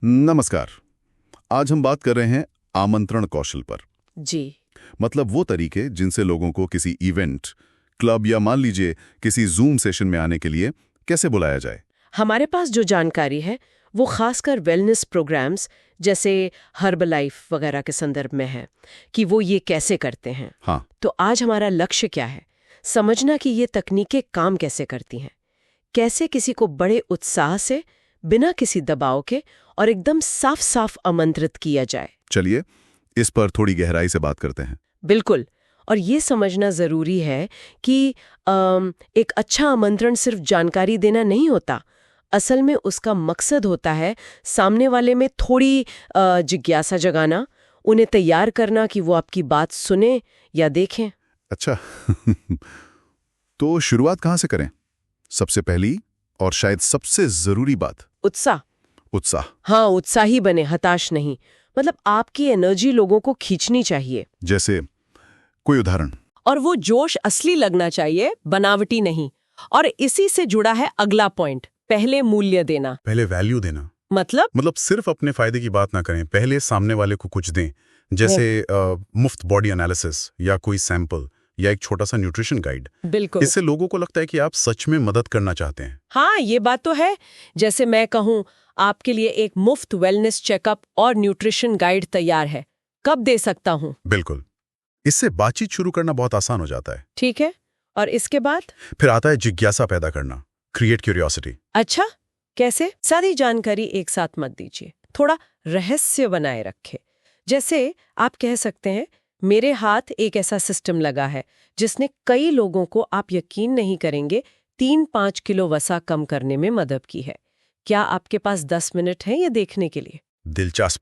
नमस्कार। आज हम बात कर रहे हैं आमंत्रण कौशल पर। जी। मतलब वो तरीके जिनसे लोगों को किसी इवेंट, क्लब या मान लीजिए किसी जूम सेशन में आने के लिए कैसे बुलाया जाए। हमारे पास जो जानकारी है वो खासकर वेलनेस प्रोग्राम्स जैसे हर्बलाइफ वगैरह के संदर्भ में है कि वो ये कैसे करते हैं। हाँ, तो आज हमारा लक्ष्य क्या है? समझना कि ये तकनीकें काम कैसे करती हैं, कैसे किसी को बड़े उत्साह से, बिना किसी दबाव के और एकदम साफ साफ आमंत्रित किया जाए। चलिए इस पर थोड़ी गहराई से बात करते हैं। बिल्कुल। और ये समझना जरूरी है कि एक अच्छा आमंत्रण सिर्फ जानकारी देना नहीं होता। असल में उसका मकसद होता है सामने वाले में थोड़ी जिज्ञासा जगाना, उन्हें तैयार करना कि वो आपकी बात सुने या देखें। अच्छा तो शुरुआत कहाँ से करें? सबसे पहली और शायद सबसे जरूरी बात, उत्साह। उत्साह। हाँ, उत्साही बने, हताश नहीं। मतलब आपकी एनर्जी लोगों को खींचनी चाहिए। जैसे कोई उदाहरण? और वो जोश असली लगना चाहिए, बनावटी नहीं। और इसी से जुड़ा है अगला पॉइंट, पहले मूल्य देना। पहले वैल्यू देना। मतलब सिर्फ अपने फायदे की बात ना करें, पहले सामने वाले को कुछ दें। जैसे मुफ्त बॉडी एनालिसिस या कोई सैंपल या एक छोटा सा न्यूट्रिशन गाइड। बिल्कुल। इससे लोगों को लगता है कि आप सच में मदद करना चाहते हैं। हाँ, ये बात तो है। जैसे मैं कहूँ आपके लिए एक मुफ्त वेलनेस चेकअप और न्यूट्रिशन गाइड तैयार है, कब दे सकता हूँ? बिल्कुल। इससे बातचीत शुरू करना बहुत आसान हो जाता है। ठीक है। और इसके बाद? फिर आता है जिज्ञासा पैदा करना, क्रिएट क्यूरियोसिटी। अच्छा, कैसे? सारी जानकारी एक साथ मत दीजिए, थोड़ा रहस्य बनाए रखे। जैसे आप कह सकते हैं, मेरे हाथ एक ऐसा सिस्टम लगा है जिसने कई लोगों को, आप यकीन नहीं करेंगे, 3-5 किलो वसा कम करने में मदद की है। क्या आपके पास 10 मिनट हैं ये देखने के लिए? दिलचस्प।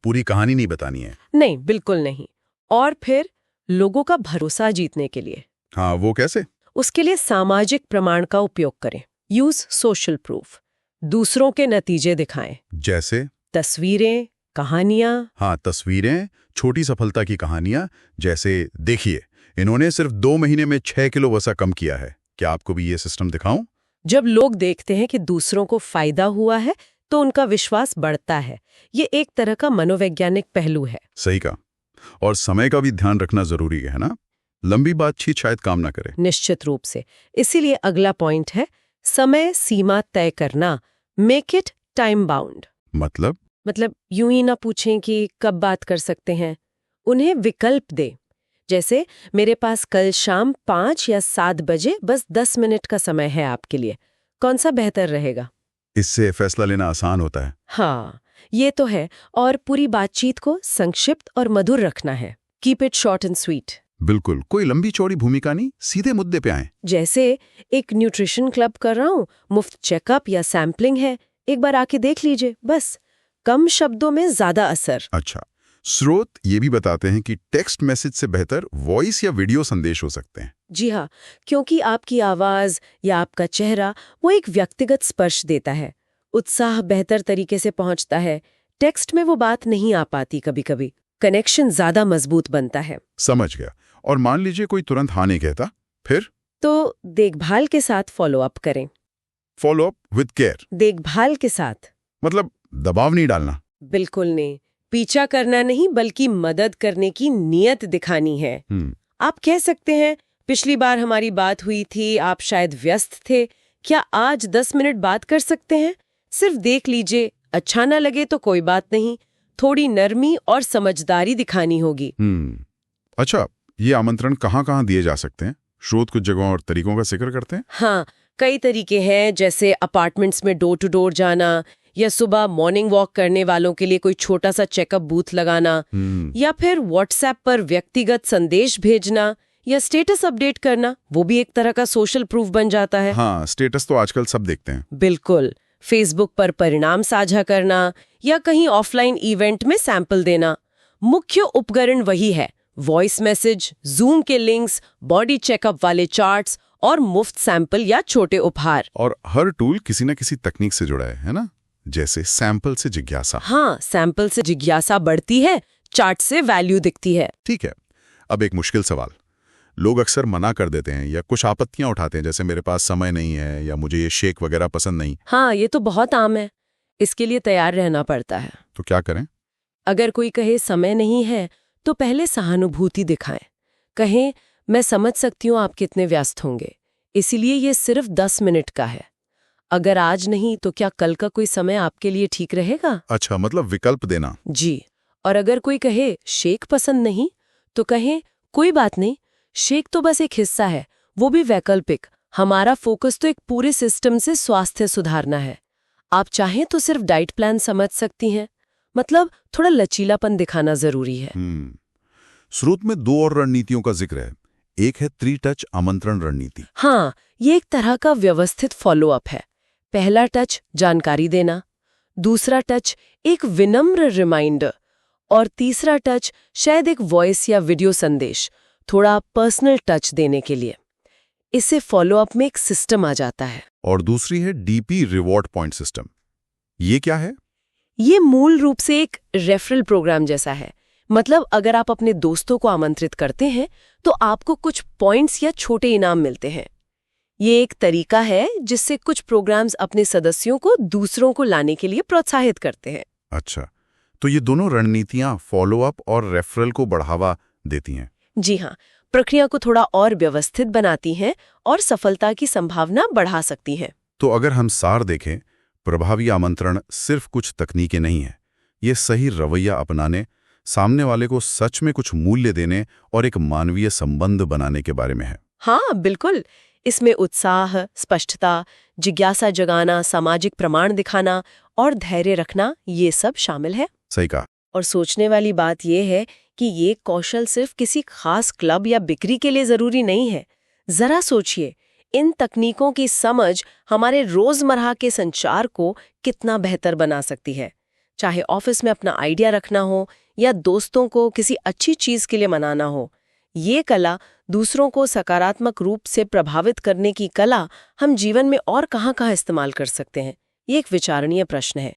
पूरी कहानी नहीं बतानी है? नहीं, बिल्कुल नहीं। और फिर लोगों का भरोसा जीतने के लिए? हाँ, वो कैसे? उसके लिए सामाजिक प्रमाण का उपयोग करें। Use social proof. दूसरों के नतीजे दिखाएं। जैसे? तस्वीरें, कहानियां। हाँ, तस्वीरें, छोटी सफलता की कहानियां। जैसे देखिए, इन्होंने सिर्फ 2 महीने में 6 किलो वसा कम किया है, क्या आपको भी ये सिस्टम दिखाऊं? जब लोग देखते हैं कि दूसरों को फायदा हुआ है तो उनका विश्वास बढ़ता है। ये एक तरह का मनोवैज्ञानिक पहलू है। सही कहा। और समय का भी ध्यान रखना जरूरी है ना? लंबी बातचीत शायद काम ना करे। निश्चित रूप से। इसीलिए अगला पॉइंट है समय सीमा तय करना। Make it time bound. मतलब यूं ही ना पूछें कि कब बात कर सकते हैं, उन्हें विकल्प दे। जैसे मेरे पास कल शाम 5 या 7 बजे बस 10 मिनट का समय है आपके लिए, कौन सा बेहतर रहेगा? इससे फैसला लेना आसान होता है। हाँ, ये तो है। और पूरी बातचीत को संक्षिप्त और मधुर रखना है। Keep it short and sweet. बिल्कुल, कोई लंबी चौड़ी भूमिका नहीं, सीधे मुद्दे पे आए। जैसे एक न्यूट्रिशन क्लब कर रहा हूँ, मुफ्त चेकअप या सैम्पलिंग है, एक बार आके देख लीजिए, बस। कम शब्दों में ज्यादा असर। अच्छा, स्रोत ये भी बताते हैं कि टेक्स्ट मैसेज से बेहतर वॉइस या वीडियो संदेश हो सकते हैं। जी हाँ, क्योंकि आपकी आवाज या आपका चेहरा वो एक व्यक्तिगत स्पर्श देता है। उत्साह बेहतर तरीके से पहुंचता है। टेक्स्ट में वो बात नहीं आ पाती, कभी कभी कनेक्शन ज्यादा मजबूत बनता है। समझ गया। और मान लीजिए कोई तुरंत हाँ नहीं कहता, फिर? तो देखभाल के साथ फॉलो अप करें। Follow up with care. देखभाल के साथ दबाव नहीं डालना। बिल्कुल नहीं। पीछा करना नहीं, बल्कि मदद करने की नीयत दिखानी है। आप कह सकते हैं, पिछली बार हमारी बात हुई थी, आप शायद व्यस्त थे, क्या आज 10 मिनट बात कर सकते हैं? सिर्फ देख लीजिए, अच्छा ना लगे तो कोई बात नहीं। थोड़ी नरमी और समझदारी दिखानी होगी। अच्छा, ये आमंत्रण कहाँ-कहाँ दिए जा सकते हैं? स्रोत कुछ जगहों और तरीकों का जिक्र करते हैं। हाँ, कई तरीके हैं, जैसे अपार्टमेंट्स में डोर टू डोर जाना, या सुबह मॉर्निंग वॉक करने वालों के लिए कोई छोटा सा चेकअप बूथ लगाना, या फिर व्हाट्सएप पर व्यक्तिगत संदेश भेजना या स्टेटस अपडेट करना, वो भी एक तरह का सोशल प्रूफ बन जाता है। हाँ, स्टेटस तो आजकल सब देखते हैं। बिल्कुल। फेसबुक पर परिणाम साझा करना या कहीं ऑफलाइन इवेंट में सैंपल देना। मुख्य उपकरण वही है, वॉइस मैसेज, जूम के लिंक्स, बॉडी चेकअप वाले चार्ट्स और मुफ्त सैंपल या छोटे उपहार। और हर टूल किसी न किसी तकनीक से जुड़ा है ना? जैसे सैंपल से जिज्ञासा। हाँ, सैंपल से जिज्ञासा बढ़ती है, चार्ट से वैल्यू दिखती है। ठीक है। अब एक मुश्किल सवाल। लोग अक्सर मना कर देते हैं या कुछ आपत्तियां उठाते हैं, जैसे मेरे पास समय नहीं है या मुझे ये शेक वगैरह पसंद नहीं। हाँ, ये तो बहुत आम है। इसके लिए तैयार रहना पड़ता है। तो क्या करें? अगर कोई कहे समय नहीं है, तो पहले सहानुभूति दिखाएं। कहें, मैं समझ सकती हूँ आप कितने व्यस्त होंगे, इसीलिए ये सिर्फ 10 मिनट का है। अगर आज नहीं तो क्या कल का कोई समय आपके लिए ठीक रहेगा? अच्छा, मतलब विकल्प देना। जी। और अगर कोई कहे शेक पसंद नहीं, तो कहें कोई बात नहीं, शेक तो बस एक हिस्सा है, वो भी वैकल्पिक। हमारा फोकस तो एक पूरे सिस्टम से स्वास्थ्य सुधारना है। आप चाहें तो सिर्फ डाइट प्लान समझ सकती हैं। मतलब थोड़ा लचीलापन दिखाना जरूरी है। स्रोत में 2 और रणनीतियों का जिक्र है। एक है 3 टच आमंत्रण रणनीति। हाँ, ये एक तरह का व्यवस्थित फॉलोअप है। पहला टच जानकारी देना, दूसरा टच एक विनम्र रिमाइंडर, और तीसरा टच शायद एक वॉइस या वीडियो संदेश, थोड़ा पर्सनल टच देने के लिए। इससे फॉलोअप में एक सिस्टम आ जाता है। और दूसरी है डीपी रिवॉर्ड पॉइंट सिस्टम। ये क्या है? ये मूल रूप से एक रेफरल प्रोग्राम जैसा है। मतलब अगर आप अपने दोस्तों को आमंत्रित करते हैं तो आपको कुछ पॉइंट्स या छोटे इनाम मिलते हैं। ये एक तरीका है जिससे कुछ प्रोग्राम्स अपने सदस्यों को दूसरों को लाने के लिए प्रोत्साहित करते हैं। अच्छा, तो ये दोनों रणनीतियां फॉलोअप और रेफरल को बढ़ावा देती हैं। जी हाँ, प्रक्रिया को थोड़ा और व्यवस्थित बनाती हैं और सफलता की संभावना बढ़ा सकती हैं। तो अगर हम सार देखें, प्रभावी आमंत्रण सिर्फ कुछ तकनीकें नहीं है, ये सही रवैया अपनाने, सामने वाले को सच में कुछ मूल्य देने और एक मानवीय संबंध बनाने के बारे में है। हाँ, बिल्कुल। इसमें उत्साह, स्पष्टता, जिज्ञासा जगाना, सामाजिक प्रमाण दिखाना और धैर्य रखना, ये सब शामिल है। सही कहा। और सोचने वाली बात यह है कि ये कौशल सिर्फ किसी खास क्लब या बिक्री के लिए जरूरी नहीं है। जरा सोचिए, इन तकनीकों की समझ हमारे रोजमर्रा के संचार को कितना बेहतर बना सकती है। चाहे ऑफिस में अपना आइडिया रखना हो या दोस्तों को किसी अच्छी चीज के लिए मनाना हो, ये कला, दूसरों को सकारात्मक रूप से प्रभावित करने की कला, हम जीवन में और कहाँ-कहाँ इस्तेमाल कर सकते हैं? ये एक विचारणीय प्रश्न है।